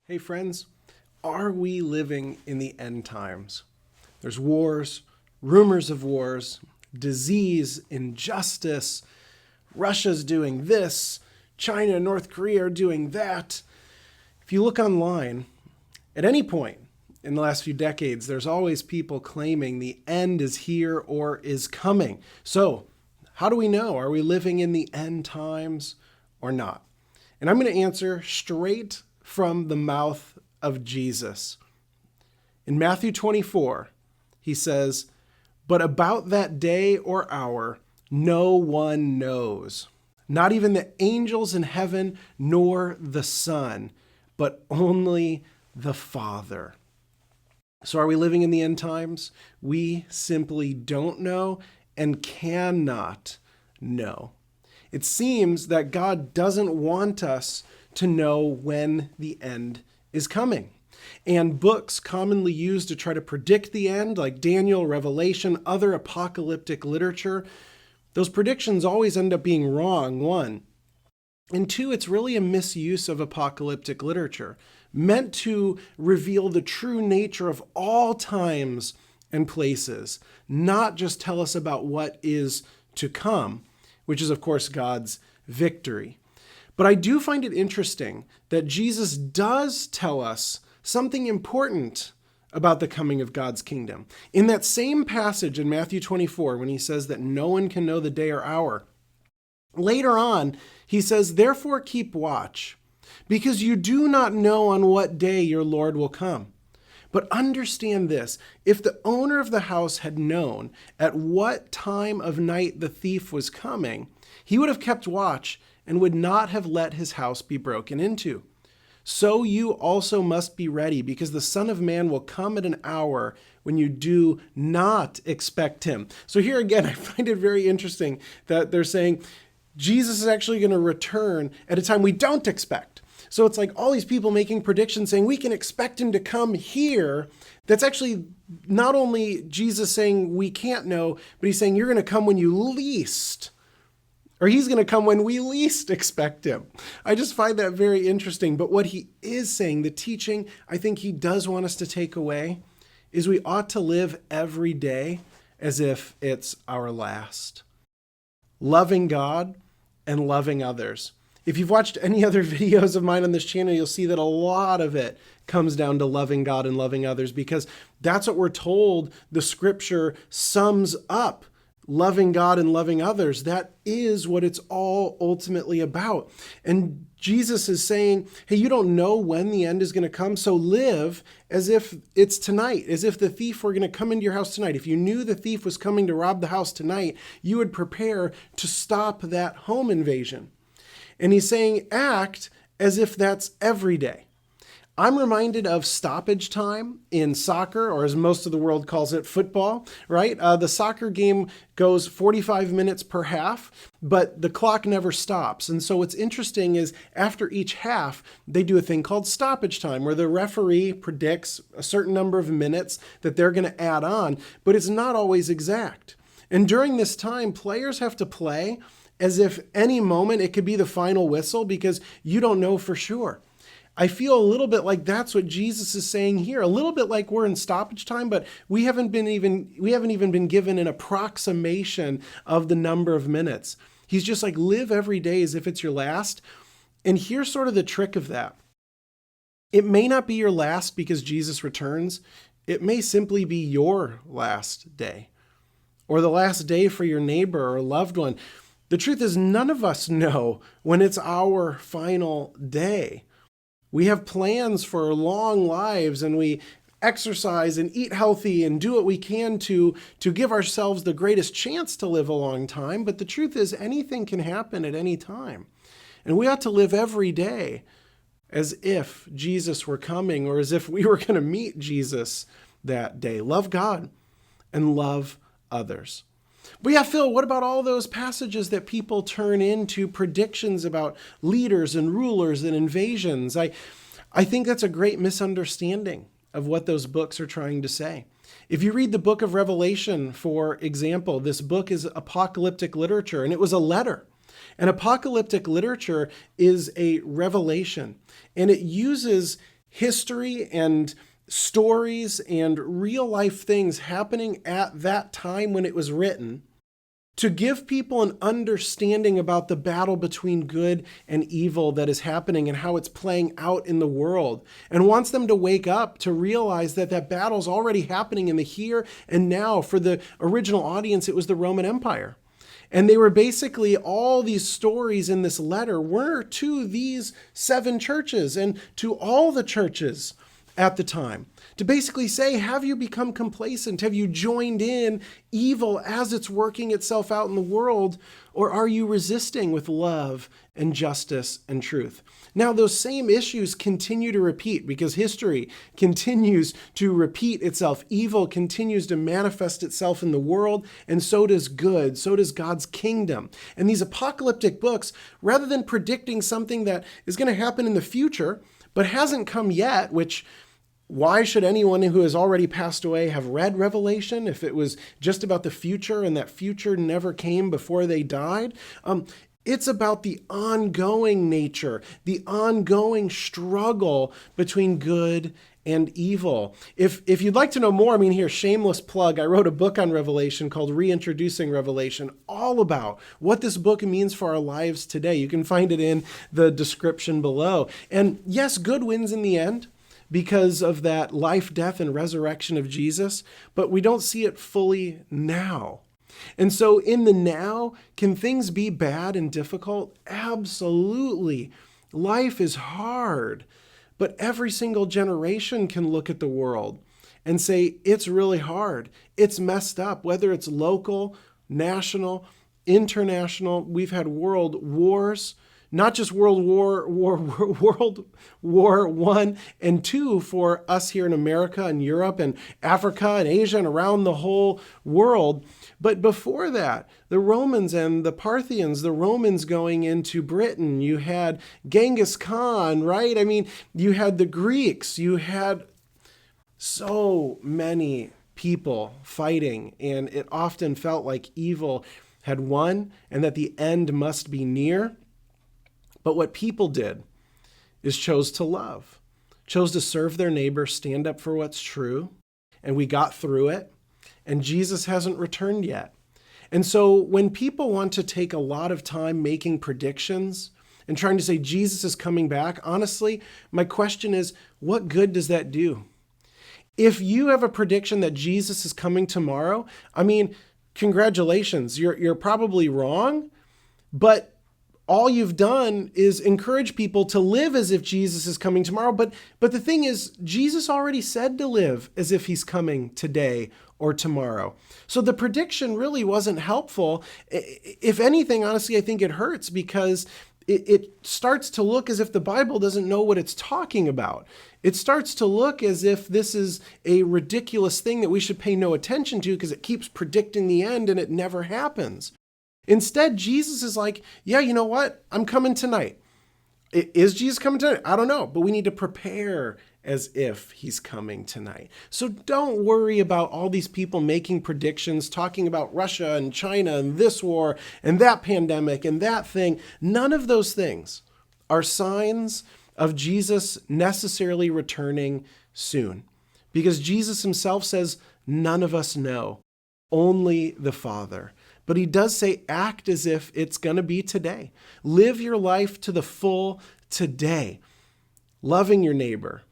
Hey friends, are we living in the end times? There's wars, rumors of wars, disease, injustice, Russia's doing this, China and North Korea are doing that. If you look online, at any point in the last few decades, there's always people claiming the end is here or is coming. So, how do we know? Are we living in the end times or not? And I'm going to answer straight from the mouth of Jesus. In Matthew 24, he says, "But about that day or hour, no one knows, not even the angels in heaven, nor the Son, but only the Father." So are we living in the end times? We simply don't know and cannot know. It seems that God doesn't want us to know when the end is coming. And books commonly used to try to predict the end, like Daniel, Revelation, other apocalyptic literature, those predictions always end up being wrong, one. And two, it's really a misuse of apocalyptic literature, meant to reveal the true nature of all times and places, not just tell us about what is to come, which is, of course, God's victory. But I do find it interesting that Jesus does tell us something important about the coming of God's kingdom. In that same passage in Matthew 24, when he says that no one can know the day or hour, later on, he says, "Therefore keep watch, because you do not know on what day your Lord will come. But understand this, if the owner of the house had known at what time of night the thief was coming, he would have kept watch and would not have let his house be broken into. So you also must be ready, because the Son of Man will come at an hour when you do not expect him." So here again, I find it very interesting that they're saying Jesus is actually going to return at a time we don't expect. So it's like all these people making predictions saying we can expect him to come here. That's actually not only Jesus saying we can't know, but he's saying you're going to come when you least, or he's going to come when we least expect him. I just find that very interesting. But what he is saying, the teaching I think he does want us to take away, is we ought to live every day as if it's our last. Loving God and loving others. If you've watched any other videos of mine on this channel, you'll see that a lot of it comes down to loving God and loving others, because that's what we're told the scripture sums up. Loving God and loving others. That is what it's all ultimately about. And Jesus is saying, hey, you don't know when the end is going to come, so live as if it's tonight, as if the thief were going to come into your house tonight. If you knew the thief was coming to rob the house tonight, you would prepare to stop that home invasion. And he's saying, act as if that's every day. I'm reminded of stoppage time in soccer, or as most of the world calls it, football, right? The soccer game goes 45 minutes per half, but the clock never stops. And so what's interesting is after each half, they do a thing called stoppage time, where the referee predicts a certain number of minutes that they're going to add on, but it's not always exact. And during this time, players have to play as if any moment it could be the final whistle, because you don't know for sure. I feel a little bit like that's what Jesus is saying here, a little bit like we're in stoppage time, but we haven't even been given an approximation of the number of minutes. He's just like, live every day as if it's your last. And here's sort of the trick of that. It may not be your last because Jesus returns. It may simply be your last day, or the last day for your neighbor or loved one. The truth is, none of us know when it's our final day. We have plans for long lives, and we exercise and eat healthy and do what we can to give ourselves the greatest chance to live a long time. But the truth is, anything can happen at any time. And we ought to live every day as if Jesus were coming, or as if we were going to meet Jesus that day. Love God and love others. But yeah, Phil, what about all those passages that people turn into predictions about leaders and rulers and invasions? I think that's a great misunderstanding of what those books are trying to say. If you read the book of Revelation, for example, this book is apocalyptic literature, and it was a letter. And apocalyptic literature is a revelation, and it uses history and stories and real life things happening at that time when it was written to give people an understanding about the battle between good and evil that is happening and how it's playing out in the world, and wants them to wake up to realize that that battle's already happening in the here and now. For the original audience, it was the Roman Empire. And they were basically, all these stories in this letter were to these 7 churches and to all the churches at the time, to basically say, have you become complacent? Have you joined in evil as it's working itself out in the world? Or are you resisting with love and justice and truth? Now, those same issues continue to repeat because history continues to repeat itself. Evil continues to manifest itself in the world, and so does good. So does God's kingdom. And these apocalyptic books, rather than predicting something that is going to happen in the future, but hasn't come yet, which why should anyone who has already passed away have read Revelation if it was just about the future and that future never came before they died? It's about the ongoing nature, the ongoing struggle between good and evil. If you'd like to know more, here, shameless plug, I wrote a book on Revelation called Reintroducing Revelation, all about what this book means for our lives today. You can find it in the description below. And yes, good wins in the end, because of that life, death, and resurrection of Jesus, but we don't see it fully now. And so in the now, can things be bad and difficult? Absolutely. Life is hard, but every single generation can look at the world and say, it's really hard. It's messed up, whether it's local, national, international. We've had world wars, not just World War I and II for us here in America and Europe and Africa and Asia and around the whole world. But before that, the Romans and the Parthians, the Romans going into Britain, you had Genghis Khan, right? You had the Greeks, you had so many people fighting, and it often felt like evil had won and that the end must be near. But what people did is chose to love, chose to serve their neighbor, stand up for what's true, and we got through it, and Jesus hasn't returned yet. And so when people want to take a lot of time making predictions and trying to say Jesus is coming back, honestly, my question is, what good does that do? If you have a prediction that Jesus is coming tomorrow, congratulations, you're probably wrong, but all you've done is encourage people to live as if Jesus is coming tomorrow. But the thing is, Jesus already said to live as if he's coming today or tomorrow. So the prediction really wasn't helpful. If anything, honestly, I think it hurts because it starts to look as if the Bible doesn't know what it's talking about. It starts to look as if this is a ridiculous thing that we should pay no attention to because it keeps predicting the end and it never happens. Instead, Jesus is like, yeah, you know what? I'm coming tonight. Is Jesus coming tonight? I don't know, but we need to prepare as if he's coming tonight. So don't worry about all these people making predictions, talking about Russia and China and this war and that pandemic and that thing. None of those things are signs of Jesus necessarily returning soon, because Jesus himself says, none of us know, only the Father. But he does say, act as if it's going to be today. Live your life to the full today, loving your neighbor,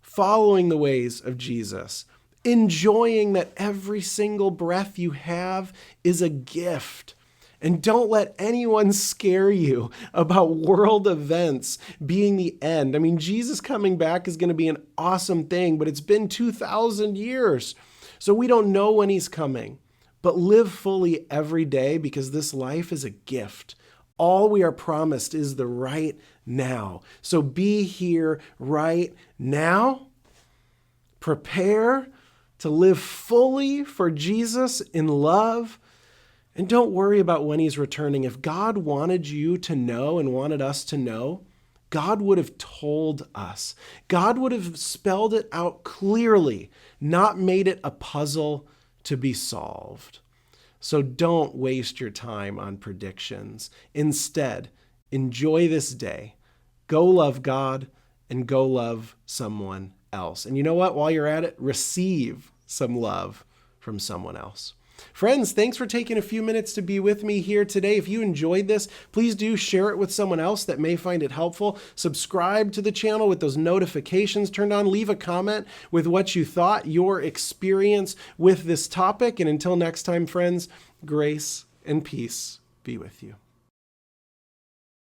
following the ways of Jesus, enjoying that every single breath you have is a gift. And don't let anyone scare you about world events being the end. Jesus coming back is going to be an awesome thing, but it's been 2,000 years. So we don't know when he's coming. But live fully every day, because this life is a gift. All we are promised is the right now. So be here right now. Prepare to live fully for Jesus in love. And don't worry about when he's returning. If God wanted you to know and wanted us to know, God would have told us. God would have spelled it out clearly, not made it a puzzle to be solved. So don't waste your time on predictions. Instead, enjoy this day. Go love God and go love someone else. And you know what? While you're at it, receive some love from someone else. Friends, thanks for taking a few minutes to be with me here today. If you enjoyed this, please do share it with someone else that may find it helpful. Subscribe to the channel with those notifications turned on. Leave a comment with what you thought, your experience with this topic. And until next time, friends, grace and peace be with you.